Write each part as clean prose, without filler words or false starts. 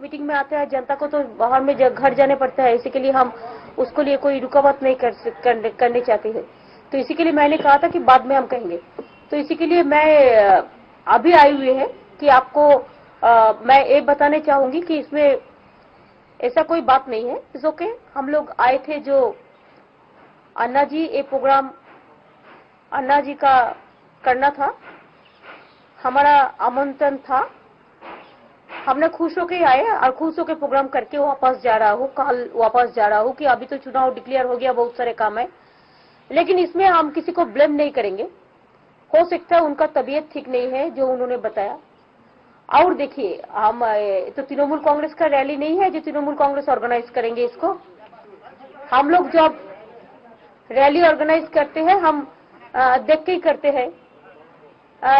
Meeting में आता है जनता को तो बाहर में घर जाने पड़ता है, इसी के लिए हम उसको लिए कोई रुकावट नहीं करने चाहते हैं। तो इसी के लिए मैंने कहा था कि बाद में हम कहेंगे। तो इसी के लिए मैं अभी आई हुई है कि आपको मैं ये बताने चाहूंगी कि इसमें ऐसा कोई बात नहीं है। It's okay. हम लोग आए थे जो अन्ना जी ये प्रोग्राम अन्ना जी का करना था, हमारा आमंत्रण था, हमने खुश होकर आए और खुश होकर प्रोग्राम करके वापस जा रहा हूँ, कल वापस जा रहा हूँ कि अभी तो चुनाव डिक्लेयर हो गया, बहुत सारे काम है। लेकिन इसमें हम किसी को ब्लेम नहीं करेंगे। हो सकता है उनका तबीयत ठीक नहीं है जो उन्होंने बताया। और देखिए, हम तो तृणमूल कांग्रेस का रैली नहीं है जो तृणमूल कांग्रेस ऑर्गेनाइज करेंगे इसको। हम लोग जब रैली ऑर्गेनाइज करते हैं हम देख के ही करते हैं,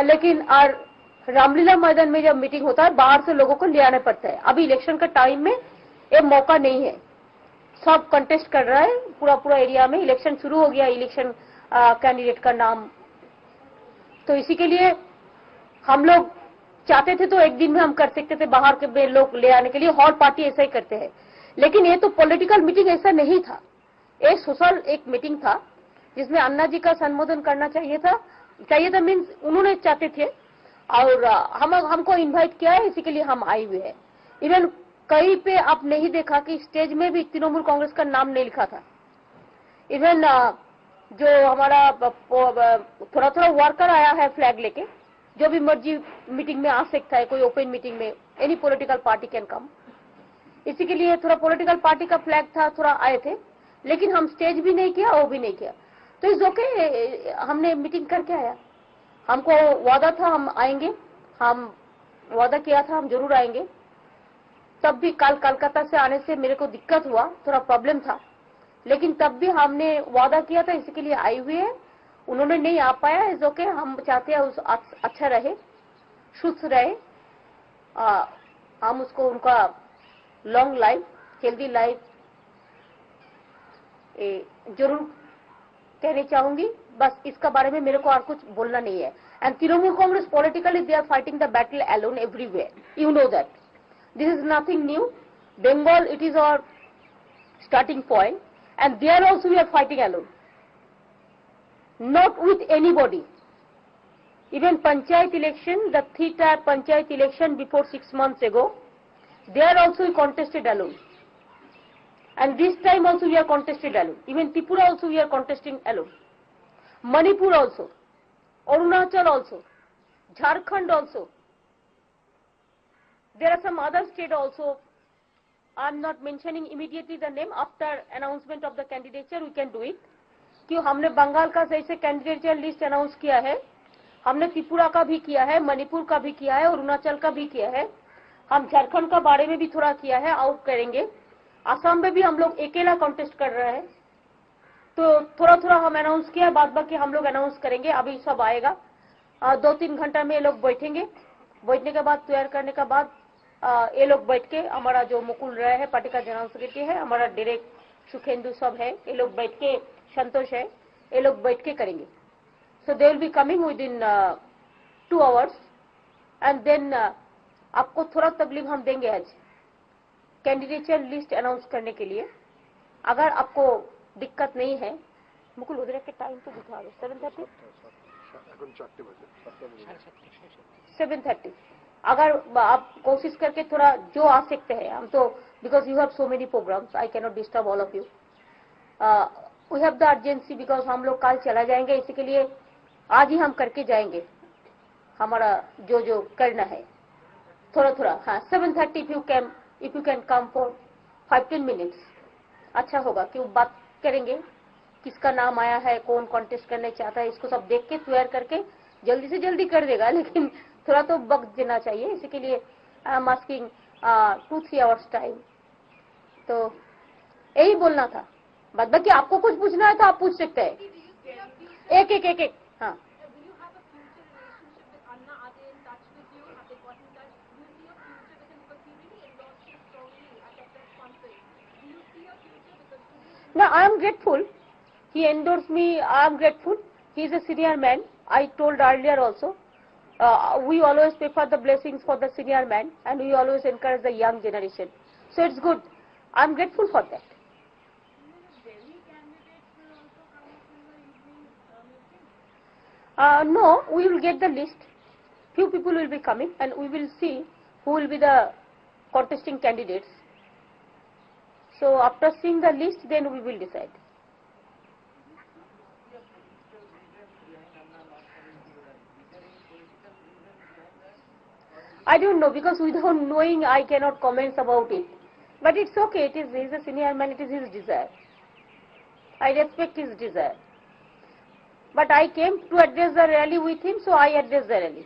लेकिन और रामलीला मैदान में जब मीटिंग होता है बाहर से लोगों को ले आना पड़ता है। अभी इलेक्शन का टाइम में ये मौका नहीं है, सब कंटेस्ट कर रहा है पूरा एरिया में। इलेक्शन शुरू हो गया, इलेक्शन कैंडिडेट का नाम। तो इसी के लिए हम लोग चाहते थे तो एक दिन में हम कर सकते थे बाहर के लोग ले आने के लिए, हॉल पार्टी ऐसा ही करते हैं। लेकिन ये तो पॉलिटिकल मीटिंग ऐसा नहीं था, एक सोशल एक मीटिंग था जिसमें अन्ना जी का संबोधन करना चाहिए था मीन्स उन्होंने चाहते थे और हमको इनवाइट किया है, इसी के लिए हम आए हुए हैं। इवन कहीं पे आप नहीं देखा कि स्टेज में भी तृणमूल कांग्रेस का नाम नहीं लिखा था। इवन जो हमारा थोड़ा वर्कर आया है फ्लैग लेके, जो भी मर्जी मीटिंग में आ सकता है, कोई ओपन मीटिंग में any political party can come. इसी के लिए थोड़ा पॉलिटिकल पार्टी का फ्लैग था, थोड़ा आए थे, लेकिन हम स्टेज भी नहीं किया, वो भी नहीं किया। तो इस ओके, हमने मीटिंग करके आया। हमको वादा था हम आएंगे, हम वादा किया था हम जरूर आएंगे। तब भी कल कोलकाता से आने से मेरे को दिक्कत हुआ, थोड़ा प्रॉब्लम था, लेकिन तब भी हमने वादा किया था, इसी के लिए आई हुई है। उन्होंने नहीं आ पाया, इस ओके। हम चाहते हैं उस अच्छा रहे, सुस्त रहे, हम उसको उनका लॉन्ग लाइफ, हेल्दी लाइफ जरूर कहना चाहूंगी। बस इसका बारे में मेरे को और कुछ बोलना नहीं है। And Trinamool Congress politically they are fighting the battle alone everywhere, you know that this is nothing new. Bengal it is our starting point, and there also we are fighting alone, not with anybody. Even panchayat election, the third panchayat election before 6 months ago, there also we contested alone, and this time also we are contested alone. Even Tripura also we are contesting alone, Manipur also, Arunachal also, Jharkhand also. There are some other states also. I am not mentioning immediately the name. After announcement of the candidature we can do it. क्यों हमने बंगाल का जैसे candidature list announce किया है, हमने त्रिपुरा का भी किया है, मणिपुर का भी किया है, अरुणाचल का भी किया है, हम झारखंड का बारे में भी थोड़ा किया है, आउट करेंगे। असम में भी हम लोग अकेला कॉन्टेस्ट कर रहे हैं, तो थोड़ा हम अनाउंस किया, बाद बाकी हम लोग अनाउंस करेंगे। अभी सब आएगा, 2-3 घंटा में ये लोग बैठेंगे, बैठने के बाद तैयार करने के बाद ये लोग बैठ के, हमारा जो मुकुल राय है पार्टी का जनरल सेक्रेटरी है, हमारा डायरेक्ट सुखेंदु सब है, ये लोग बैठ के, संतोष है, ये लोग बैठ के करेंगे। So they will be coming within 2 hours and then आपको थोड़ा तकलीफ हम देंगे आज कैंडिडेचर लिस्ट अनाउंस करने के लिए। अगर आपको दिक्कत नहीं है, मुकुल उधर के टाइम तो दिखा दो, 7:30। अगर आप कोशिश करके थोड़ा जो आ सकते हैं, हम तो because you have so many programmes, I cannot disturb all of you, we have the urgency, because हम लोग कल चला जाएंगे, इसी के लिए आज ही हम करके जाएंगे हमारा जो करना है थोड़ा। हाँ, 7:30 if you can come for 15 minutes, अच्छा होगा। क्यों बात करेंगे, किसका नाम आया है, कौन कॉन्टेस्ट करने चाहता है, इसको सब देख के तैयार करके जल्दी से जल्दी कर देगा, लेकिन थोड़ा तो वक्त देना चाहिए। इसी के लिए I am asking 2-3 hours time. तो यही बोलना था। बाकी आपको कुछ पूछना है तो आप पूछ सकते हैं, एक। हाँ, no, I am grateful. He endorsed me. I am grateful. He is a senior man. I told earlier also. we always prefer the blessings for the senior man, and we always encourage the young generation. So it's good. I'm grateful for that. No, we will get the list. Few people will be coming, and we will see who will be the contesting candidates. So after seeing the list, then we will decide. I don't know, because without knowing I cannot comment about it. But it's okay, he is a senior man, it is his desire. I respect his desire. But I came to address the rally with him, so I address the rally.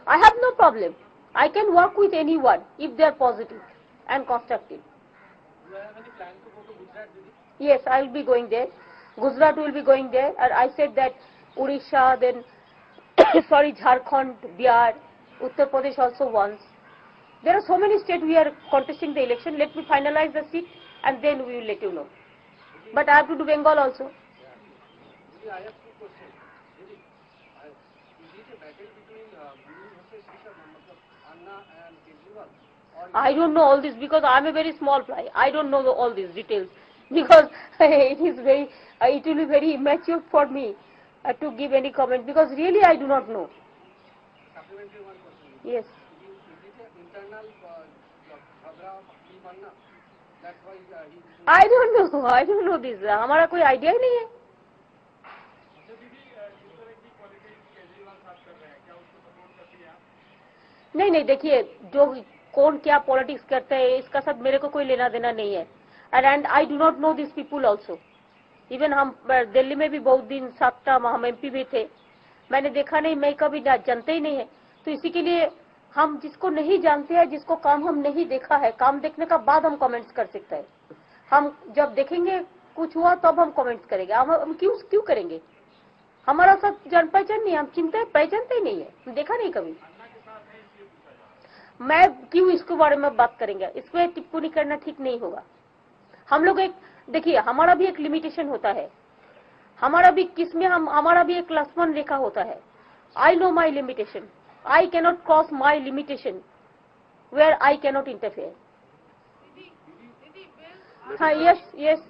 I have no problem. I can work with anyone if they are positive and constructive. Do you have any plan to go to Gujarat, Didi? Yes, I will be going there. Gujarat will be going there, and I said that Odisha, then sorry, Jharkhand, Bihar, Uttar Pradesh also once. There are so many states we are contesting the election. Let me finalize the seat, and then we will let you know. But I have to do Bengal also. Didi, I have two questions. Didi, is it a battle between Guru versus Shisha, Anna and Kejriwal? I don't know all this because I am a very small fly. I don't know all these details because it will be very immature for me to give any comment, because really I do not know. Supplementary one question. Yes. Is it an internal jhagda of Team Anna? That's why he. I don't know this. हमारा कोई idea ही नहीं है. अच्छा दीदी, जिस तरह की politics Kejriwal साहब कर रहे हैं, क्या उसको सपोर्ट करती हैं आप? नहीं, देखिए, जो कौन क्या पॉलिटिक्स करते हैं इसका सब मेरे को कोई लेना देना नहीं है. And I do not know this people also. Even हम दिल्ली में भी बहुत दिन 7 टर्म हम MP भी थे. मैंने देखा नहीं, मैं कभी जानते ही नहीं है. तो इसी के लिए हम जिसको नहीं जानते हैं, जिसको काम हम नहीं देखा है, काम देखने का बाद हम कमेंट्स कर सकते हैं. हम जब देखेंगे कुछ हुआ तब हम कमेंट्स करेंगे. हम क्यों करेंगे? हमारा सब जान पहचान नहीं, हम चिंता पहचानते ही नहीं है, देखा नहीं कभी. मैं क्यों इसके बारे में बात करेंगे? इसमें टिप्पणी करना ठीक नहीं होगा. हम लोग देखिए, हमारा भी एक लिमिटेशन होता है. हमारा भी हमारा भी एक लक्ष्मण रेखा होता है. I know my limitation. I cannot cross my limitation where I cannot interfere. हाँ, yes.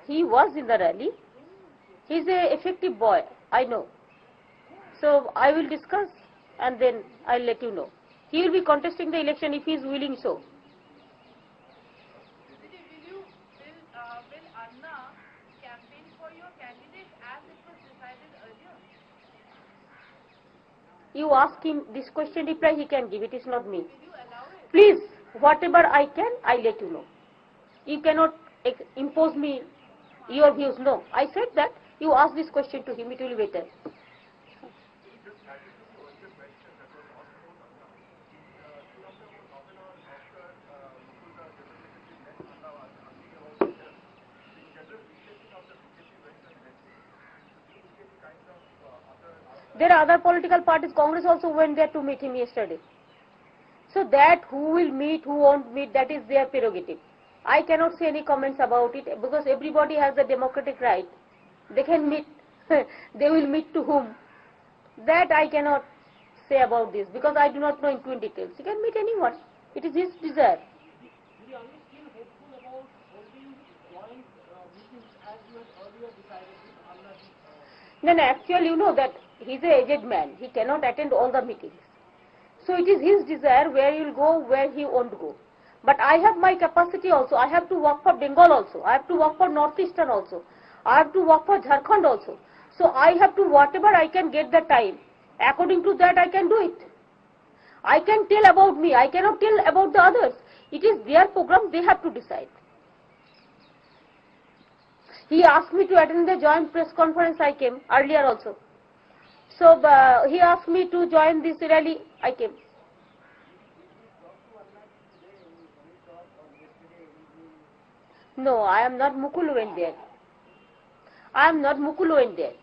He was in the rally. He is a effective boy, I know. So I will discuss and then I'll let you know. He will be contesting the election if he is willing so. Will Anna campaign for your candidate as it was decided earlier? You ask him this question, reply he can give. It is not me. Will you allow it? Please, whatever I can, I let you know. You cannot impose me your views. No, I said that you ask this question to him, it will be better. There are other political parties. Congress also went there to meet him yesterday. So that who will meet, who won't meet, that is their prerogative. I cannot say any comments about it because everybody has the democratic right. They can meet, they will meet to whom. That I cannot say about this because I do not know into details. He can meet anyone. It is his desire. Didi, are you still hopeful about holding joint meetings as you had earlier decided with Anna? No, actually you know that he is an aged man. He cannot attend all the meetings. So it is his desire where he will go, where he won't go. But I have my capacity also. I have to work for Bengal also. I have to work for Northeastern also. I have to work for Jharkhand also. So I have to, whatever I can get the time, according to that I can do it. I can tell about me. I cannot tell about the others. It is their program. They have to decide. He asked me to attend the joint press conference. I came earlier also. So he asked me to join this rally. I came. No, I am not Mukul went there. I am not Mukul went there.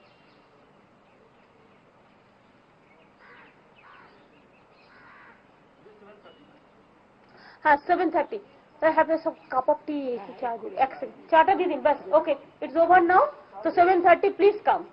हाँ, 7:30. I have a cup of tea. चाटा दे दिन बस. Okay, it's over now. So 7:30, please come.